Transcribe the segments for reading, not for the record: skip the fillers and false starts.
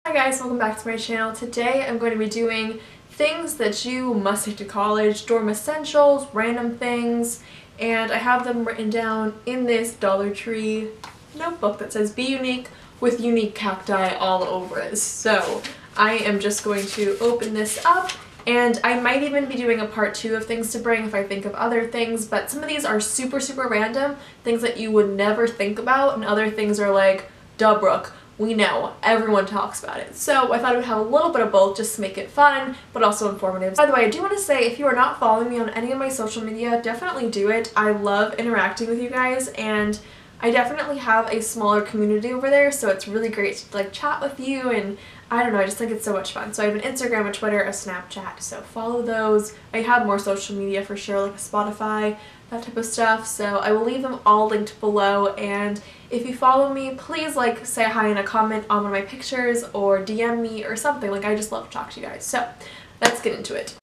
Hi guys, welcome back to my channel. Today I'm going to be doing things that you must take to college, dorm essentials, random things, and I have them written down in this Dollar Tree notebook that says be unique with unique cacti all over it. So I am just going to open this up, and I might even be doing a part 2 of things to bring if I think of other things, but some of these are super random, things that you would never think about, and other things are like, duh Brooke, we know, everyone talks about it. So I thought I would have a little bit of both just to make it fun, but also informative. By the way, I do want to say, if you are not following me on any of my social media, definitely do it. I love interacting with you guys, and I definitely have a smaller community over there, so it's really great to like chat with you, and I don't know, I just think it's so much fun. So I have an Instagram, a Twitter, a Snapchat, so follow those. I have more social media for sure, like a Spotify, that type of stuff, so I will leave them all linked below, and if you follow me, please like say hi in a comment on one of my pictures or DM me or something. Like, I just love to talk to you guys. So let's get into it.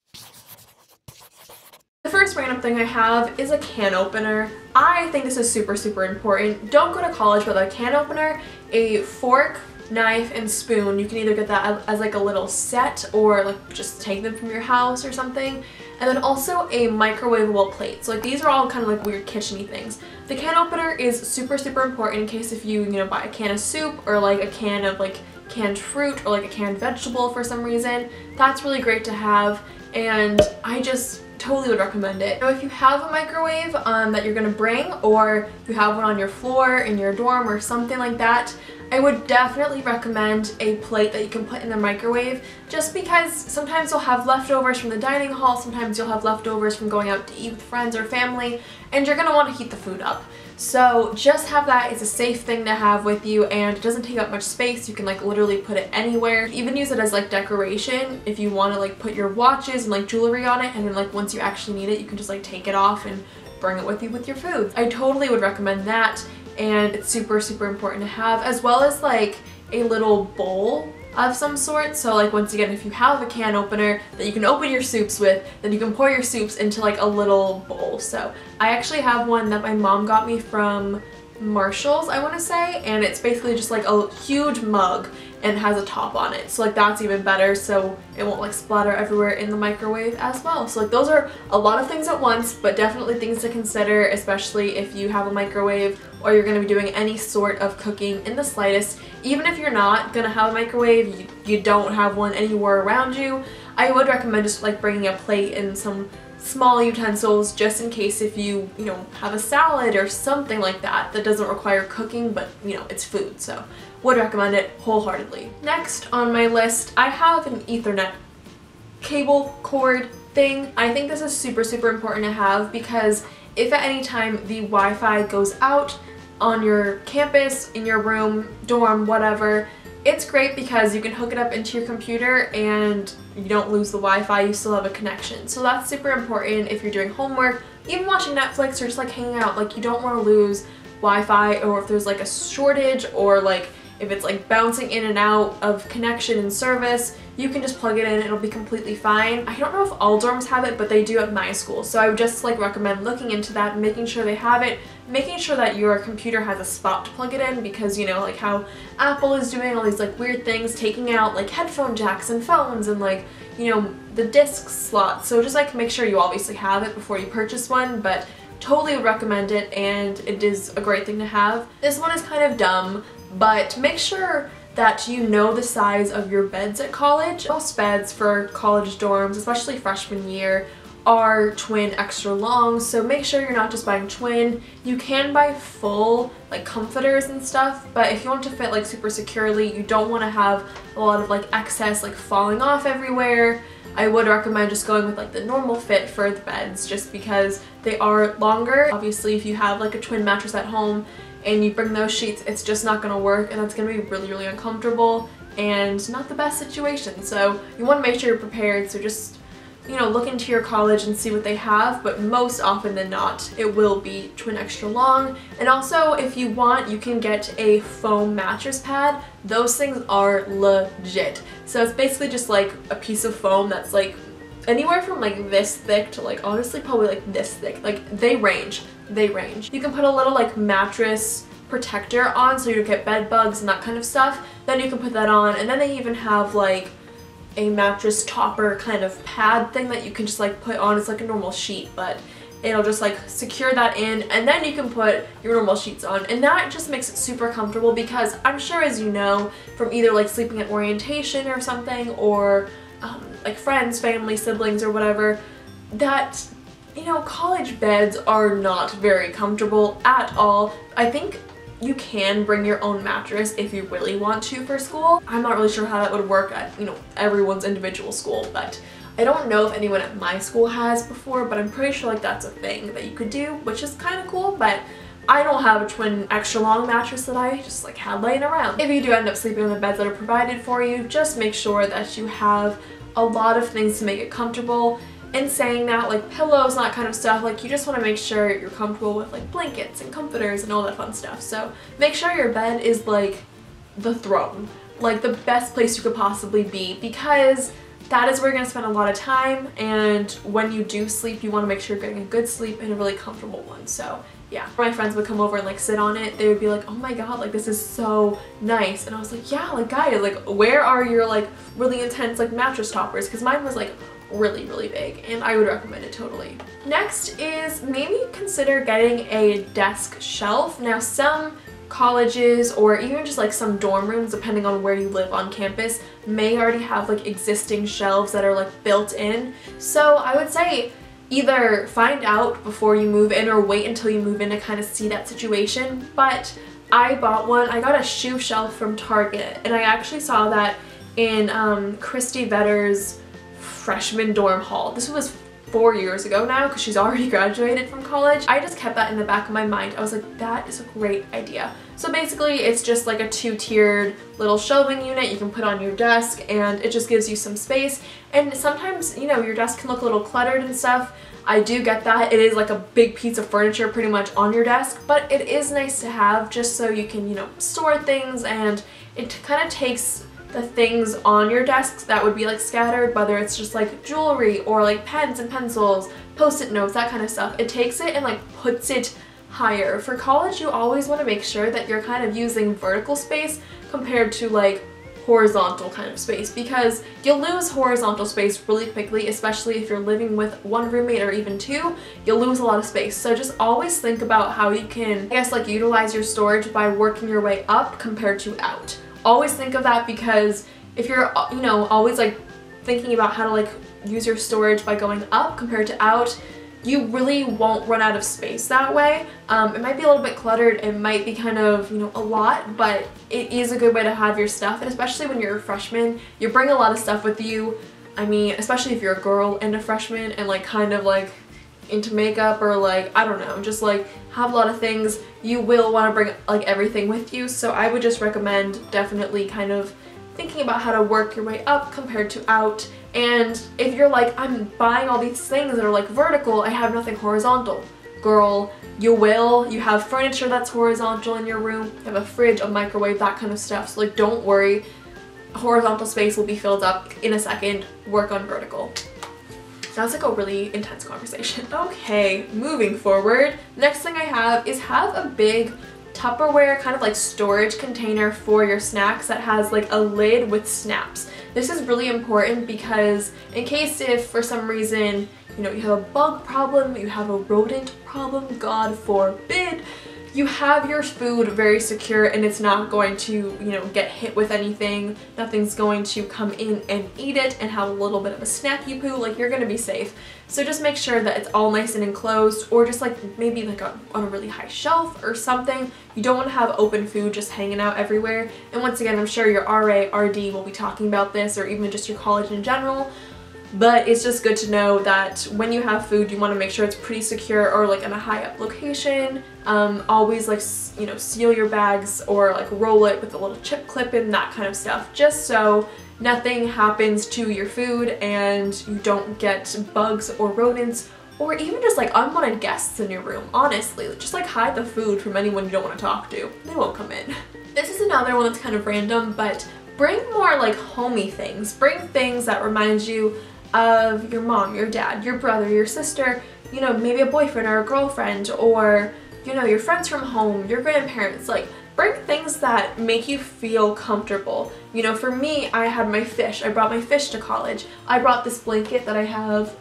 The first random thing I have is a can opener. I think this is super important. Don't go to college without a can opener, a fork, knife, and spoon. You can either get that as like a little set or like just take them from your house or something. And then also a microwavable plate. So like these are all kind of like weird kitchen-y things. The can opener is super important in case if you buy a can of soup or like a can of like canned fruit or like a canned vegetable for some reason. That's really great to have, and I just totally would recommend it. Now if you have a microwave that you're gonna bring, or you have one on your floor in your dorm or something like that, I would definitely recommend a plate that you can put in the microwave, just because sometimes you'll have leftovers from the dining hall, sometimes you'll have leftovers from going out to eat with friends or family, and you're going to want to heat the food up. So just have that. It's a safe thing to have with you, and it doesn't take up much space. You can like literally put it anywhere. Even use it as like decoration if you want to like put your watches and like jewelry on it, and then like once you actually need it, you can just like take it off and bring it with you with your food. I totally would recommend that. And it's super important to have, as well as like a little bowl of some sort. So like once again, if you have a can opener that you can open your soups with, then you can pour your soups into like a little bowl. So I actually have one that my mom got me from Marshall's, I want to say, and it's basically just like a huge mug and has a top on it, so like that's even better, so it won't like splatter everywhere in the microwave as well. So like those are a lot of things at once, but definitely things to consider, especially if you have a microwave or you're going to be doing any sort of cooking in the slightest. Even if you're not going to have a microwave, you don't have one anywhere around you, I would recommend just like bringing a plate and some small utensils just in case if you have a salad or something like that that doesn't require cooking, but it's food, so would recommend it wholeheartedly. Next on my list, I have an Ethernet cable cord thing. I think this is super important to have, because if at any time the Wi-Fi goes out on your campus, in your room, dorm, whatever, it's great because you can hook it up into your computer and you don't lose the Wi-Fi, you still have a connection. So that's super important if you're doing homework, even watching Netflix or just like hanging out. Like, you don't want to lose Wi-Fi, or if there's like a shortage, or like if it's like bouncing in and out of connection and service, you can just plug it in, it'll be completely fine. I don't know if all dorms have it, but they do at my school. So I would just like recommend looking into that, making sure they have it, making sure that your computer has a spot to plug it in, because like how Apple is doing all these like weird things, taking out like headphone jacks and phones and like, the disc slot. So just like make sure you obviously have it before you purchase one, but totally would recommend it, and it is a great thing to have. This one is kind of dumb, but make sure that you know the size of your beds at college. Most beds for college dorms, especially freshman year, are twin extra long, so make sure you're not just buying twin. You can buy full like comforters and stuff, but if you want to fit like super securely, you don't want to have a lot of like excess like falling off everywhere. I would recommend just going with like the normal fit for the beds, just because they are longer. Obviously if you have like a twin mattress at home and you bring those sheets, it's just not going to work, and that's going to be really uncomfortable and not the best situation. So you want to make sure you're prepared, so just look into your college and see what they have, but most often than not, it will be twin extra long. And also, if you want, you can get a foam mattress pad. Those things are legit. So it's basically just like a piece of foam that's like anywhere from like this thick to like honestly probably like this thick. Like they range. You can put a little like mattress protector on so you don't get bed bugs and that kind of stuff, then you can put that on. And then they even have like a mattress topper kind of pad thing that you can just like put on. It's like a normal sheet, but it'll just like secure that in, and then you can put your normal sheets on, and that just makes it super comfortable because I'm sure, as you know, from either like sleeping at orientation or something, or like friends, family, siblings, or whatever, that, you know, college beds are not very comfortable at all. I think you can bring your own mattress if you really want to for school. I'm not really sure how that would work at, you know, everyone's individual school, but I don't know if anyone at my school has before, but I'm pretty sure like that's a thing that you could do, which is kind of cool. But I don't have a twin extra long mattress that I just like had laying around. If you do end up sleeping on the beds that are provided for you, just make sure that you have a lot of things to make it comfortable. In saying that, like pillows and that kind of stuff, like you just want to make sure you're comfortable with like blankets and comforters and all that fun stuff. So make sure your bed is like the throne, like the best place you could possibly be, because that is where you're going to spend a lot of time, and when you do sleep, you want to make sure you're getting a good sleep and a really comfortable one. So yeah, my friends would come over and like sit on it. They would be like, oh my god, like this is so nice. And I was like, yeah, like guys, like where are your like really intense like mattress toppers? Because mine was like really, really big, and I would recommend it totally. Next is maybe consider getting a desk shelf. Now some colleges, or even just like some dorm rooms, depending on where you live on campus, may already have like existing shelves that are like built in. So I would say either find out before you move in or wait until you move in to kind of see that situation. But I bought one. I got a shoe shelf from Target, and I actually saw that in Christy Vetter's freshman dorm hall. This was 4 years ago now because she's already graduated from college. I just kept that in the back of my mind. I was like, that is a great idea. So basically it's just like a two-tiered little shelving unit you can put on your desk, and it just gives you some space. And sometimes, you know, your desk can look a little cluttered and stuff. I do get that. It is like a big piece of furniture pretty much on your desk, but it is nice to have just so you can, you know, store things, and it kind of takes the things on your desks that would be like scattered, whether it's just like jewelry or like pens and pencils, post-it notes, that kind of stuff. It takes it and like puts it higher. For college, you always want to make sure that you're kind of using vertical space compared to like horizontal kind of space, because you'll lose horizontal space really quickly, especially if you're living with one roommate or even two. You'll lose a lot of space. So just always think about how you can, I guess, like utilize your storage by working your way up compared to out. Always think of that, because if you're, you know, always like thinking about how to like use your storage by going up compared to out, you really won't run out of space that way. It might be a little bit cluttered, it might be kind of, you know, a lot, but it is a good way to have your stuff. And especially when you're a freshman, you bring a lot of stuff with you. I mean, especially if you're a girl and a freshman and like kind of like into makeup, or like, I don't know, just like have a lot of things, you will want to bring like everything with you. So I would just recommend definitely kind of thinking about how to work your way up compared to out. And if you're like, I'm buying all these things that are like vertical, I have nothing horizontal. Girl, you will. You have furniture that's horizontal in your room, you have a fridge, a microwave, that kind of stuff. So like, don't worry, horizontal space will be filled up in a second. Work on vertical. That's like a really intense conversation. Okay, moving forward. Next thing I have is have a big Tupperware kind of like storage container for your snacks that has like a lid with snaps. This is really important because in case if for some reason, you know, you have a bug problem, you have a rodent problem, God forbid, you have your food very secure and it's not going to, you know, get hit with anything. Nothing's going to come in and eat it and have a little bit of a snacky poo. Like, you're gonna be safe. So just make sure that it's all nice and enclosed, or just like maybe like on a really high shelf or something. You don't want to have open food just hanging out everywhere. And once again, I'm sure your RA, RD will be talking about this, or even just your college in general. But it's just good to know that when you have food, you want to make sure it's pretty secure, or like in a high up location. Always like, you know, seal your bags or like roll it with a little chip clip in, that kind of stuff, just so nothing happens to your food and you don't get bugs or rodents, or even just like unwanted guests in your room. Honestly, just like hide the food from anyone you don't want to talk to. They won't come in. This is another one that's kind of random, but bring more like homey things. Bring things that remind you of your mom, your dad, your brother, your sister, you know, maybe a boyfriend or a girlfriend, or you know, your friends from home, your grandparents, like bring things that make you feel comfortable. You know, for me, I had my fish. I brought my fish to college. I brought this blanket that I have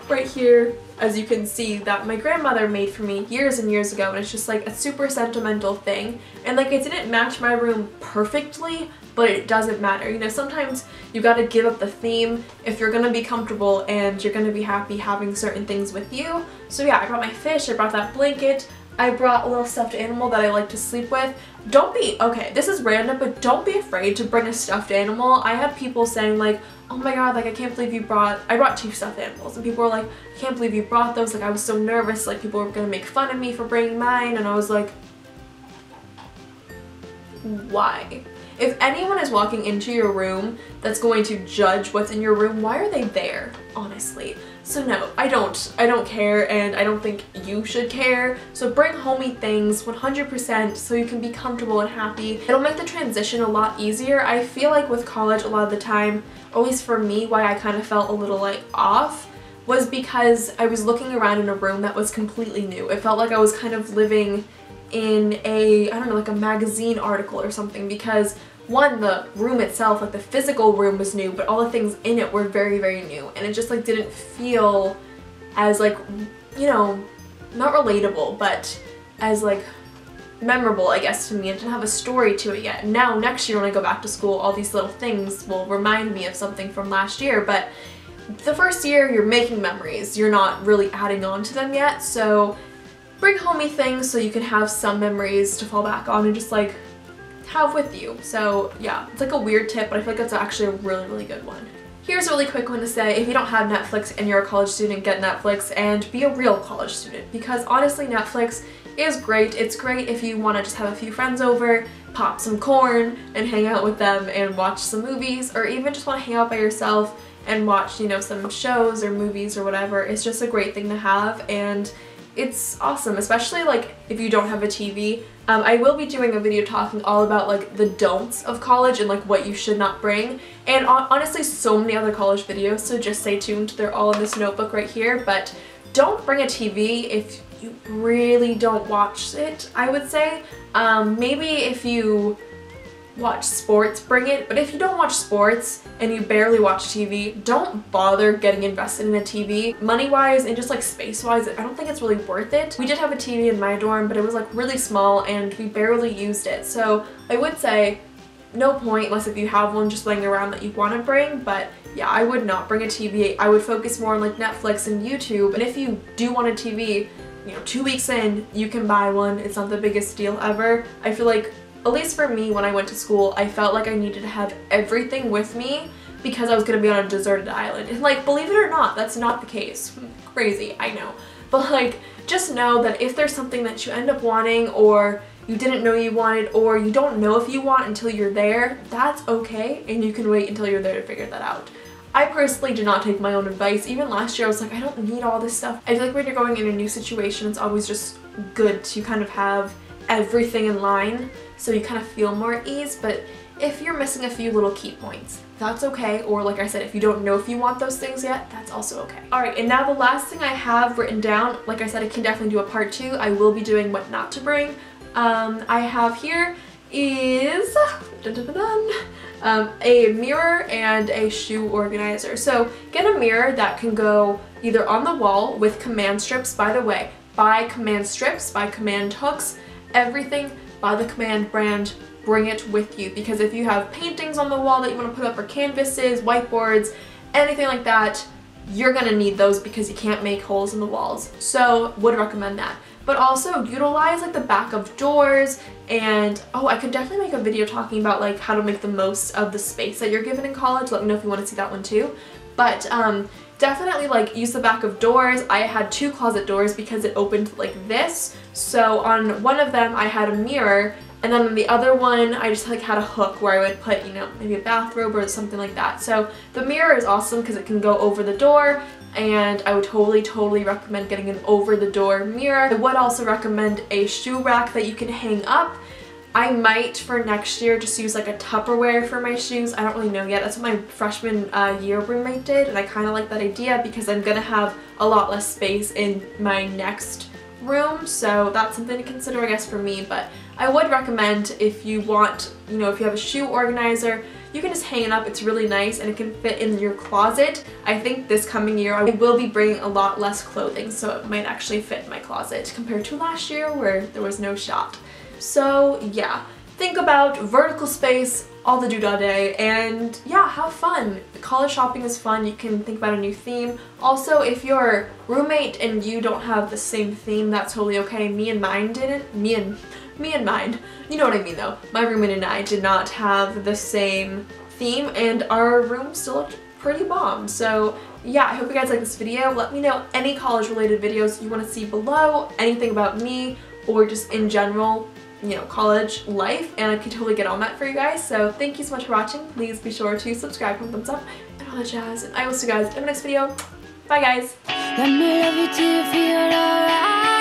right here, as you can see, that my grandmother made for me years and years ago, and it's just like a super sentimental thing. And like, it didn't match my room perfectly, but it doesn't matter. You know, sometimes you gotta give up the theme if you're gonna be comfortable and you're gonna be happy having certain things with you. So yeah, I brought my fish, I brought that blanket, I brought a little stuffed animal that I like to sleep with. Don't be, okay, this is random, but don't be afraid to bring a stuffed animal. I had people saying like, oh my god, like I can't believe you brought, I brought 2 stuffed animals, and people were like, I can't believe you brought those, like I was so nervous, like people were gonna make fun of me for bringing mine, and I was like, why? If anyone is walking into your room that's going to judge what's in your room, why are they there, honestly? So no, I don't care, and I don't think you should care. So bring homey things 100% so you can be comfortable and happy. It'll make the transition a lot easier. I feel like with college a lot of the time, or at least for me, why I kind of felt a little like off was because I was looking around in a room that was completely new. It felt like I was kind of living in a, I don't know, like a magazine article or something, because one, the room itself, like the physical room was new, but all the things in it were very, very new, and it just like didn't feel as like, you know, not relatable, but as like memorable, I guess, to me. It didn't have a story to it yet. Now, next year when I go back to school, all these little things will remind me of something from last year, but the first year you're making memories, you're not really adding on to them yet, so bring homey things so you can have some memories to fall back on and just like have with you. So yeah, it's like a weird tip, but I feel like that's actually a really, really good one. Here's a really quick one to say: if you don't have Netflix and you're a college student, get Netflix and be a real college student, because honestly Netflix is great. It's great if you want to just have a few friends over, pop some corn and hang out with them and watch some movies, or even just want to hang out by yourself and watch, you know, some shows or movies or whatever. It's just a great thing to have, and it's awesome, especially like if you don't have a TV. I will be doing a video talking all about like the don'ts of college and like what you should not bring, and honestly so many other college videos, so just stay tuned. They're all in this notebook right here. But don't bring a TV if you really don't watch it, I would say. Maybe if you watch sports, bring it, but if you don't watch sports and you barely watch TV, don't bother getting invested in a TV. Money-wise and just like space-wise, I don't think it's really worth it. We did have a TV in my dorm, but it was like really small and we barely used it, so I would say no point unless if you have one just laying around that you want to bring. But yeah, I would not bring a TV. I would focus more on like Netflix and YouTube, and if you do want a TV, you know, 2 weeks in, you can buy one. It's not the biggest deal ever. I feel like, at least for me, when I went to school, I felt like I needed to have everything with me because I was going to be on a deserted island. And like, believe it or not, that's not the case. Crazy, I know. But like, just know that if there's something that you end up wanting, or you didn't know you wanted, or you don't know if you want until you're there, that's okay, and you can wait until you're there to figure that out. I personally did not take my own advice. Even last year I was like, I don't need all this stuff. I feel like when you're going in a new situation, it's always just good to kind of have everything in line so you kind of feel more at ease. But if you're missing a few little key points, that's okay. Or like I said, if you don't know if you want those things yet, that's also okay. Alright, and now the last thing I have written down, like I said, I can definitely do a part 2. I will be doing what not to bring. I have here is a mirror and a shoe organizer. So get a mirror that can go either on the wall with command strips. By the way, buy command strips, buy command hooks, everything by the Command brand. Bring it with you, because if you have paintings on the wall that you want to put up, or canvases, whiteboards, anything like that, you're gonna need those because you can't make holes in the walls. So would recommend that. But also utilize like the back of doors, and oh, I could definitely make a video talking about like how to make the most of the space that you're given in college. Let me know if you want to see that one too. But definitely like use the back of doors. I had 2 closet doors because it opened like this. So on one of them I had a mirror, and then on the other one I just like had a hook where I would put, you know, maybe a bathrobe or something like that. So the mirror is awesome because it can go over the door, and I would totally recommend getting an over the door mirror. I would also recommend a shoe rack that you can hang up. I might for next year just use like a Tupperware for my shoes. I don't really know yet. That's what my freshman year roommate did, and I kind of like that idea because I'm gonna have a lot less space in my next room, so that's something to consider, I guess, for me. But I would recommend, if you want, you know, if you have a shoe organizer, you can just hang it up. It's really nice and it can fit in your closet. I think this coming year I will be bringing a lot less clothing, so it might actually fit in my closet compared to last year where there was no shop. So yeah, think about vertical space all the day, and yeah, have fun. College shopping is fun. You can think about a new theme. Also, if your roommate and you don't have the same theme, that's totally okay. Me and mine didn't. Me and mine. You know what I mean though. My roommate and I did not have the same theme, and our room still looked pretty bomb. So yeah, I hope you guys like this video. Let me know any college related videos you want to see below, anything about me or just in general, you know, college life, and I can totally get on that for you guys. So thank you so much for watching. Please be sure to subscribe, comment, thumbs up, and all that jazz. And I will see you guys in the next video. Bye guys! Let me love you till you feel alright.